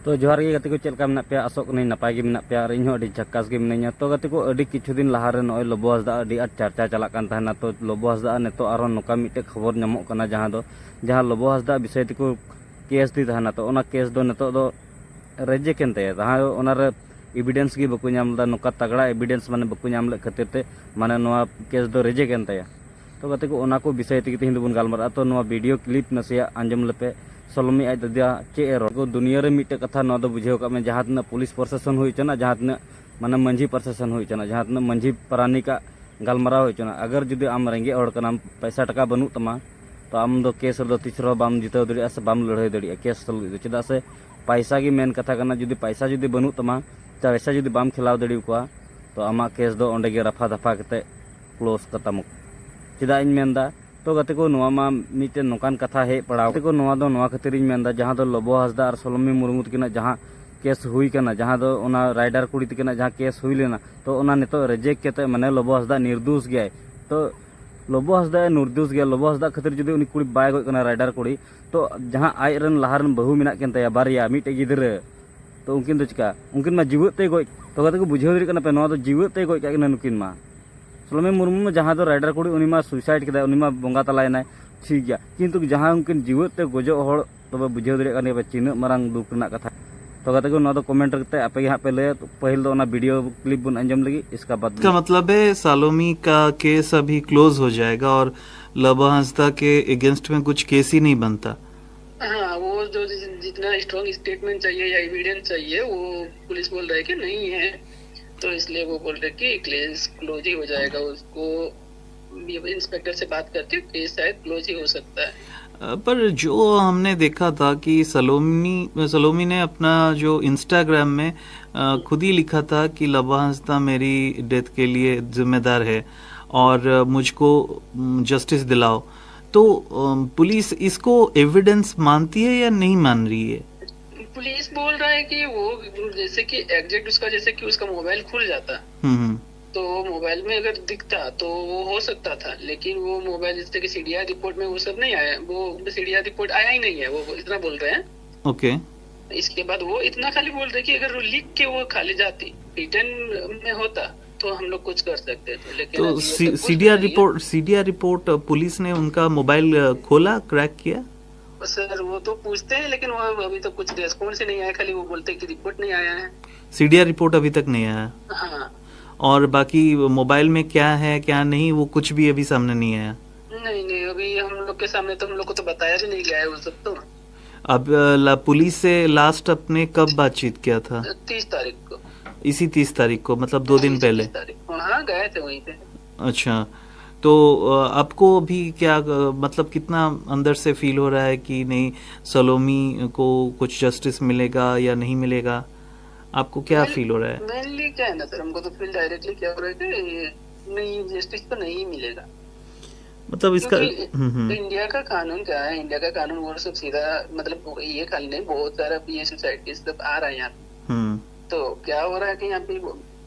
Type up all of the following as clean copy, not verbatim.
तो जोहार गे गति को चेक का पे आसोक नहीं नपाय गे मेना पे इन अड़ी झक्कास गे मिनाइया तो गति को अड़ी किछु दिन लहारे नय लोबो हासदा अड़ी आट चर्चा चला कान तहना तो लोबो हासदा नेतो आरो नोका मिटे खबर नामोक कना जहां लोबो हासदा विषय तिको केस दी तहना तो ओना केस दो नेतो दो रेजे केन तय जहां ओनार एविडेंस गे बकु नामदा नोका तगड़ा एविडेंस माने बकु नाम ले खातिर ते माने नोआ केस दो रेजे केन तय तो गति को ओना को विषय तिके तिहिन दोबन गालमारा तो नोआ वीडियो क्लिप नसिया आंजम लेपे सलोमी आज दादा चे रो दुनिया रे मिटे कथा न दो बुझेव का में जहां तना पुलिस प्रशासन होई चना जहां तना माने मंझी प्रशासन होई चना जहां तना मंझी प्राणी का गालमारा होई चना अगर जुदी आम रेंगे और कना पैसा टका बनू तमा तो आम दो केस दो तीसरो बाम जिताव दड़िया से बाम लड़ाई दड़िया केस सलु चेदा से पैसा की मेन कथा कना जुदी पैसा जुदी बनू तमा पैसा जुदी बाम खिलाव दड़ी को तो आमा केस दो ओंडे गे रफा दफा कते क्लोज कतामु चेदा इन मेनदा तो गते को नोआ मा मिटे नोकान कथा हे पड़ाव गते को नोआ दो नोआ खातिर मेनदा जहां दो लोबो हासदा और सलोमी मुर्मू तकिना जहां केस हुई कना जहां दो ओना राइडर कुड़ी तकिना जहां केस हुई लेना तो ओना नितो रिजेक्ट केते माने लोबो हासदा निर्दोष गया तो लोबो हासदा निर्दोष गया लोबो हासदा खातिर जुदी उनी कुड़ी बाय गय कना राइडर कुड़ी तो जहां आय रन लहारन बहु मिना केन तया बारिया मिटे गिदरे तो उनकिन दो चिका उनकिन मा जीवते गय तो गते को बुझेव दरी कना पे नोआ दो जीवते गय का नुकिन मा सलोमी मुर्मू जहां दो राइडर कुड़ी उनी मा सुसाइड केदा उनी मा बोंगा तलायना ठीक गया किंतु जहां उनकिन जीवते गजो हड़ तब बुझेव दरे कने चिना मारंग दुख रना कथा तो गते को नोआ कमेंट करते आपे हां पे ले पहल दो ना वीडियो क्लिप बुन अंजम लगी इसका बाद इसका मतलब है सलोमी का केस अभी क्लोज हो जाएगा और लोबो हासदा के अगेंस्ट में कुछ केस ही नहीं बनता। हाँ, वो जो जितना स्ट्रॉन्ग स्टेटमेंट चाहिए या एविडेंस चाहिए वो पुलिस बोल रहा है कि नहीं है तो इसलिए वो बोल रहे कि केस क्लोज ही हो जाएगा। उसको इंस्पेक्टर से बात करके केस शायद क्लोज ही हो सकता है। पर जो हमने देखा था कि सलोमी ने अपना जो इंस्टाग्राम में खुद ही लिखा था कि लोबो हासदा मेरी डेथ के लिए जिम्मेदार है और मुझको जस्टिस दिलाओ, तो पुलिस इसको एविडेंस मानती है या नहीं मान रही है? पुलिस बोल रहा है कि वो जैसे कि एग्जैक्ट उसका जैसे कि उसका मोबाइल खुल जाता तो मोबाइल में अगर दिखता तो वो हो सकता था, लेकिन वो मोबाइल जैसे कि सीडीआर रिपोर्ट में वो सब नहीं आया, वो सीडीआर रिपोर्ट आया ही नहीं है, वो इतना बोल रहे हैं। ओके। इसके बाद वो इतना खाली बोल रहे कि अगर वो लिख के वो खाली जाती रिटर्न में होता तो हम लोग कुछ कर सकते थे, लेकिन तो सीडीआर रिपोर्ट पुलिस ने उनका मोबाइल खोला, क्रैक किया? सर वो तो पूछते हैं लेकिन वो अभी तो कुछ रेस्पॉन्स ही नहीं आया, खाली वो बोलते हैं कि रिपोर्ट नहीं आया है। सीडीआर रिपोर्ट अभी तक नहीं आया? हाँ। और बाकी मोबाइल में क्या है क्या नहीं वो कुछ भी अभी सामने नहीं आया? नहीं अभी हम लोग के सामने तो हम लोग को तो बताया भी नहीं गया है वो सब। तो अब पुलिस से लास्ट अपने कब बातचीत किया था? 30 तारीख को। इसी 30 तारीख को, मतलब 2 दिन पहले? हाँ, गए थे वहीं पे। अच्छा, तो आपको अभी क्या मतलब कितना अंदर से फील हो रहा है कि नहीं सलोमी को कुछ जस्टिस मिलेगा या नहीं मिलेगा? आपको क्या फील हो रहा है? मेनली क्या है ना सर, हमको तो फील डायरेक्टली क्या हो रहा है कि नहीं, जस्टिस तो नहीं मिलेगा। मतलब इसका इंडिया का कानून क्या है, इंडिया का कानून वो सब सीधा मतलब ये खाली नहीं, बहुत सारा ये सोसाइटी सब आ रहा है यहाँ। तो क्या हो रहा है कि यहाँ पे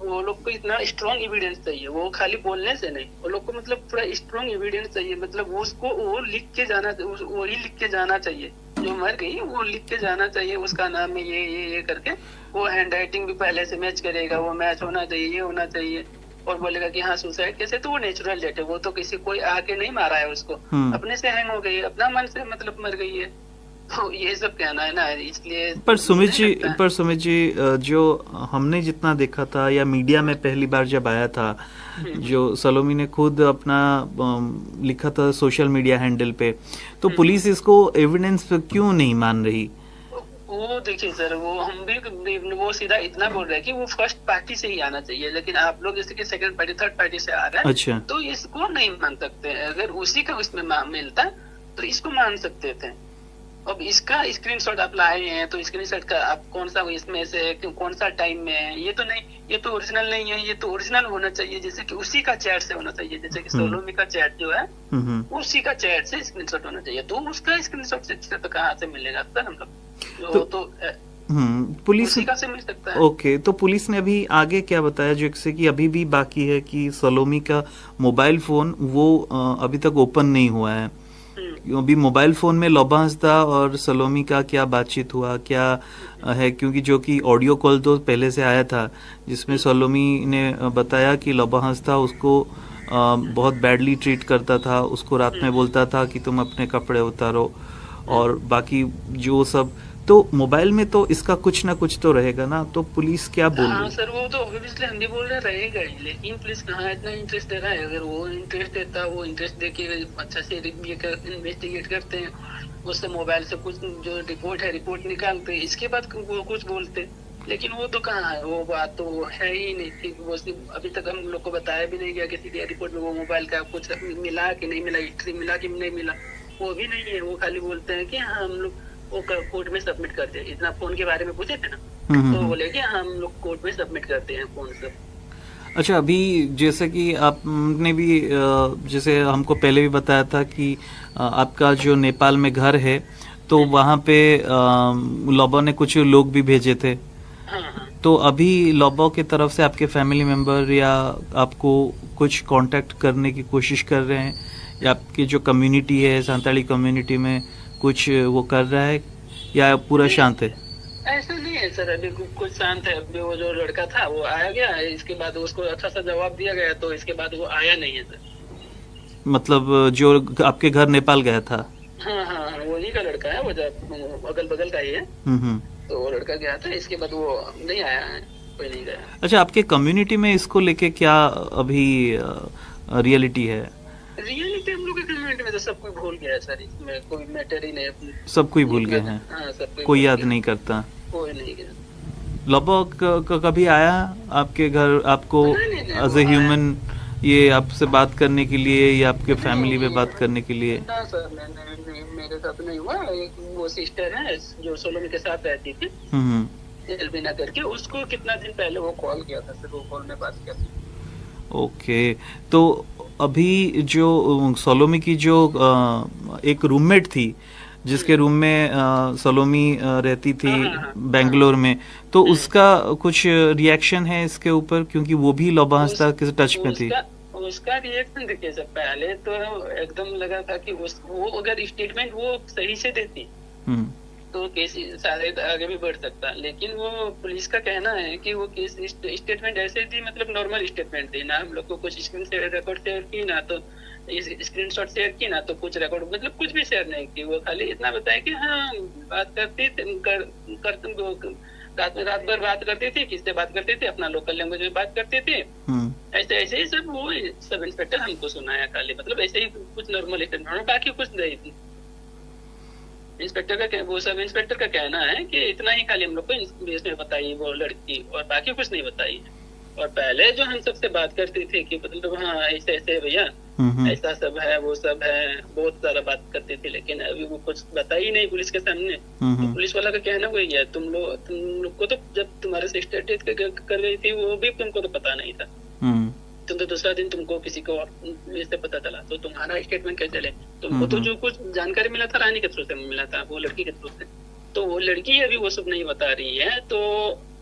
वो लोग को इतना स्ट्रॉन्ग एविडेंस चाहिए, वो खाली बोलने से नहीं, वो लोग को मतलब पूरा स्ट्रॉन्ग एविडेंस चाहिए, मतलब उसको वो लिख के जाना, वही लिख के जाना चाहिए, जो मर गई वो लिख के जाना चाहिए, उसका नाम है ये करके, वो हैंड राइटिंग भी पहले से मैच करेगा, वो मैच होना चाहिए, ये होना चाहिए, और बोलेगा कि हाँ सुसाइड कैसे, तो वो नेचुरल डेथ है, वो तो किसी कोई आके नहीं मारा है उसको, अपने से हैंग हो गई, अपना मन से मतलब मर गई है, तो ये सब कहना है ना, इसलिए। पर सुमित जी जो हमने जितना देखा था या मीडिया में पहली बार जब आया था, जो सलोमी ने खुद अपना लिखा था सोशल मीडिया हैंडल पे, तो पुलिस इसको एविडेंस क्यों नहीं मान रही? वो देखिए सर, वो हम भी वो सीधा इतना बोल रहे हैं कि वो फर्स्ट पार्टी से ही आना चाहिए, लेकिन आप लोग जैसे कि सेकंड पार्टी थर्ड पार्टी से आ रहे हैं। अच्छा। तो इसको नहीं मान सकते, अगर उसी का उसमें मिलता तो इसको मान सकते थे। अब इसका स्क्रीनशॉट आप लाए हैं तो स्क्रीनशॉट का आप कौन सा इसमें से कौन सा टाइम में है, ये तो नहीं, ये तो ओरिजिनल नहीं है, ये तो ओरिजिनल होना चाहिए जैसे कि उसी का चैट से होना चाहिए, जैसे कि सलोमी का चैट जो है उसी का चैट से स्क्रीनशॉट होना चाहिए, तो उसका स्क्रीनशॉट से तो कहाँ से मिलेगा सर हम लोग, तो पुलिस का से मिल सकता है। ओके, तो पुलिस ने अभी आगे क्या बताया, जैसे कि अभी भी बाकी है कि सलोमी का मोबाइल फोन वो अभी तक ओपन नहीं हुआ है, अभी मोबाइल फोन में लोबा हंसदा और सलोमी का क्या बातचीत हुआ, क्या है? क्योंकि जो कि ऑडियो कॉल तो पहले से आया था जिसमें सलोमी ने बताया कि लोबा हंसदा उसको बहुत बैडली ट्रीट करता था, उसको रात में बोलता था कि तुम अपने कपड़े उतारो और बाकी जो सब। तो मोबाइल में तो इसका कुछ ना कुछ तो रहेगा ना, तो पुलिस क्या बोल रही है? हाँ सर, वो तो ऑब्वियसली हम भी बोल रहे रहेगा ही, लेकिन पुलिस कहाँ इतना इंटरेस्ट दे रहा है। अगर वो इंटरेस्ट देता, वो इंटरेस्ट देके अच्छा से इन्वेस्टिगेट करते हैं, उससे मोबाइल से कुछ जो रिपोर्ट है रिपोर्ट निकालते, इसके बाद वो कुछ बोलते। लेकिन वो तो कहाँ है, वो बात तो है ही नहीं थी। वो अभी तक हम लोग को बताया भी नहीं गया कि सीधे रिपोर्ट में वो मोबाइल का कुछ मिला कि नहीं मिला, हिस्ट्री मिला कि नहीं मिला, वो भी नहीं है। वो खाली बोलते हैं कि हाँ हम लोग वो कोर्ट में सबमिट करते हैं। इतना फोन के बारे में पूछे थे ना, तो बोले कि हम लोग कोर्ट में सबमिट करते हैं फोन सब। अच्छा, अभी जैसे कि आपने भी जैसे हमको पहले भी बताया था कि आपका जो नेपाल में घर है तो वहाँ पे लोबा ने कुछ लोग भी भेजे थे। हाँ। तो अभी लोबा की तरफ से आपके फैमिली मेंबर या आपको कुछ कांटेक्ट करने की कोशिश कर रहे हैं, या आपकी जो कम्युनिटी है सांताली कम्युनिटी में कुछ वो कर रहा है, या पूरा शांत है? ऐसा नहीं है सर, अभी कुछ शांत है। अभी वो जो लड़का था वो आया गया है, इसके बाद उसको अच्छा सा जवाब दिया गया, तो इसके बाद वो आया नहीं है सर। मतलब जो आपके घर नेपाल गया था? हाँ, वही का लड़का है, वो जब अगल बगल का ही है। तो वो लड़का गया था, इसके बाद वो नहीं आया है, कोई नहीं गया। अच्छा, आपके कम्युनिटी में इसको लेके क्या अभी रियलिटी है? रियलिटी हम लोग के कम्युनिटी में तो सब कोई भूल गया है सर, इसमें कोई मैटर ही नहीं। सब कोई भूल गए हैं? हाँ, सब कोई याद नहीं करता? कोई नहीं गया। लोबा कभी आया आपके घर आपको एज ए ह्यूमन ये आपसे बात करने के लिए या आपके फैमिली में बात करने के लिए? ना सर, मेरे साथ नहीं हुआ। एक वो सिस्टर है जो सोलोमी के साथ रहती थी, एल्बिना करके, उसको कितना दिन पहले वो कॉल किया था सर, वो कॉल में बात किया था। ओके, तो अभी जो सोलोमी की जो एक रूममेट थी जिसके रूम में सलोमी रहती थी बेंगलोर में, तो उसका कुछ रिएक्शन है इसके ऊपर, क्योंकि वो भी लोबा हंसदा के टच में थी? उसका रिएक्शन देखिए सर, पहले तो एकदम लगा था कि वो अगर स्टेटमेंट वो सही से देती तो केस शायद आगे भी बढ़ सकता, लेकिन वो पुलिस का कहना है कि वो केस स्टेटमेंट ऐसे थी, मतलब नॉर्मल स्टेटमेंट थी ना। हम लोग को कुछ स्क्रीन से रिकॉर्ड शेयर की ना, तो स्क्रीनशॉट शेयर की ना, तो कुछ रिकॉर्ड मतलब कुछ भी शेयर नहीं की। वो खाली इतना बताया कि हाँ बात करती रात भर बात करते थे, किससे बात करते थे, अपना लोकल लैंग्वेज में बात करते थे, ऐसे ही सब। वो सब इंस्पेक्टर हमको सुनाया खाली, मतलब ऐसे ही कुछ नॉर्मल स्टेटमेंट, बाकी कुछ नहीं थी। इंस्पेक्टर का वो सब इंस्पेक्टर का कहना है कि इतना ही खाली हम लोग को इसमें बताई वो लड़की, और बाकी कुछ नहीं बताई। और पहले जो हम सबसे बात करते थे कि मतलब हाँ ऐसे ऐसे भैया ऐसा सब है, वो सब है, बहुत सारा बात करते थे, लेकिन अभी वो कुछ बताई ही नहीं पुलिस के सामने। तो पुलिस वाला का कहना वही है, तुम लोग को तो जब तुम्हारे सिस्टर डेथ कर रही थी वो भी तुमको तो पता नहीं था, तुम तो दूसरा दिन तुमको किसी को इससे पता चला, तो तुम्हारा स्टेटमेंट कैसे चले? तुमको तो जो कुछ जानकारी मिला था रानी के थ्रू से मिला था, वो लड़की के थ्रू से, तो वो लड़की अभी वो सब नहीं बता रही है, तो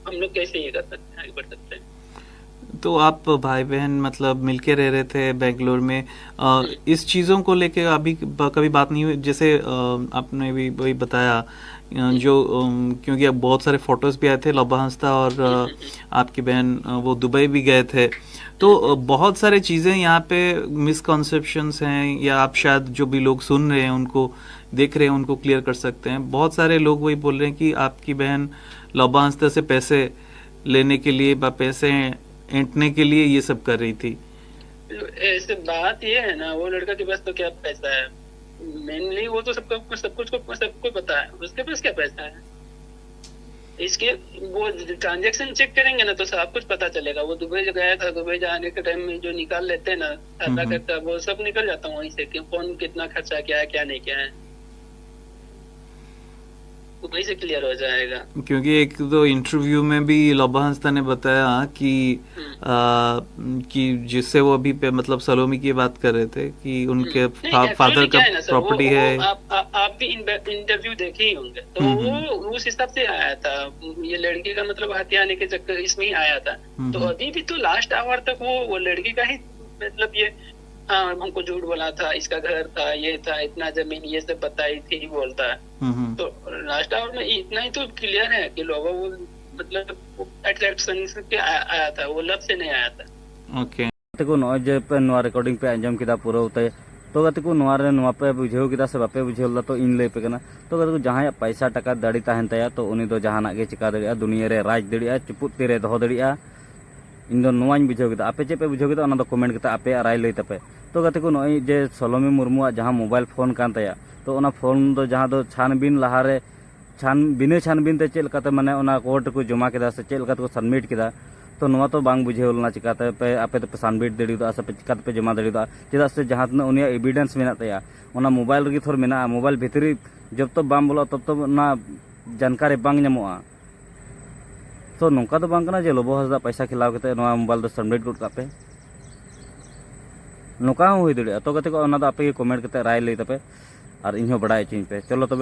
हम लोग कैसे ये कर सकते हैं, आगे बढ़ सकते हैं? तो आप भाई बहन मतलब मिलके रह रहे थे बेंगलोर में, इस चीज़ों को लेके अभी कभी बात नहीं हुई? जैसे आपने भी वही बताया जो क्योंकि अब बहुत सारे फोटोज भी आए थे लोबा हंसदा और आपकी बहन वो दुबई भी गए थे, तो बहुत सारे चीज़ें यहाँ पे मिसकॉन्सेप्शंस हैं, या आप शायद जो भी लोग सुन रहे हैं उनको देख रहे हैं उनको क्लियर कर सकते हैं। बहुत सारे लोग वही बोल रहे हैं कि आपकी बहन लोबा हंसदा से पैसे लेने के लिए पैसे ऐंठने के लिए ये सब कर रही थी। ऐसे बात ये है ना, वो लड़का के पास तो क्या पैसा है, मेनली वो तो सब कुछ पता है, उसके पास क्या पैसा है। इसके वो ट्रांजैक्शन चेक करेंगे ना तो सब कुछ पता चलेगा। वो दुबई गया था, दुबई जाने के टाइम में जो निकाल लेते हैं ना खाता करता, वो सब निकल जाता है वहीं से कि कौन कितना खर्चा किया है क्या नहीं किया है, वहीं से क्लियर हो जाएगा। क्योंकि एक तो इंटरव्यू में भी लोबा हंसदा ने बताया कि जिससे वो अभी पे मतलब सलोमी की बात कर रहे थे कि उनके फादर का प्रॉपर्टी है। आप भी इंटरव्यू देखे ही होंगे, तो वो उस हिसाब से आया था। ये लड़की का मतलब हत्या आने के चक्कर इसमें ही आया था। तो अभी भी तो लास्ट आवर तक वो लड़की का ही मतलब ये हाँ हमको झूठ बोला था, इसका घर था, ये था, इतना जमीन ये सब बताई थी बोलता है। तो लास्ट आवर में इतना ही तो क्लियर है कि लोगों वो मतलब अट्रैक्शन से आया था, वो लब से नहीं आया था। ओके को नॉय जे पे नोआ रिकॉर्डिंग पे आंजम किदा पूरा उते तो गति को नोआ रे नोआ पे बुझेव किदा से बापे बुझेव तो इन ले पे कना तो गति को जहां पैसा टका दाड़ी ताहन तया तो उनी दो जहाना गे चिका दड़िया दुनिया रे राज दड़िया चुपुत तीरे दहो दड़िया इन दो नोआñ बुझेव किदा आपे चे पे बुझेव किदा ओना दो कमेंट किता आपे राय लई तपे तो गति को नॉय जे सलोमी मुर्मुआ जहां मोबाइल फोन कान तया तो ओना फोन दो जहां दो छानबीन लहारे बिना छानबीन ते चेल काते माने ओना कोर्ट को जमा किदा से चेल काते को सबमिट किदा तो नोआ तो बांग बुझेवलना चिकाते पे आपे तो सानबिट दड़िदा से चिकाते पे जमा दड़िदा चेदा से जहां तना उनिया एविडेंस मेना तया ओना मोबाइल रगी थोर मेना मोबाइल भितरी जब तो बाम बोलो तब तो ना जानकारी बांग ᱧᱟᱢᱚᱜᱼᱟ तो नौका तो बांग कना जे लोबो हसदा पैसा खिलाव कते नोआ मोबाइल दो सबमिट गुड कापे नौका हुई दड़िया तो कते को ओना दो आपे कमेंट कते राय लई तपे और इनहो बड़ाय चिन पे चलो तबे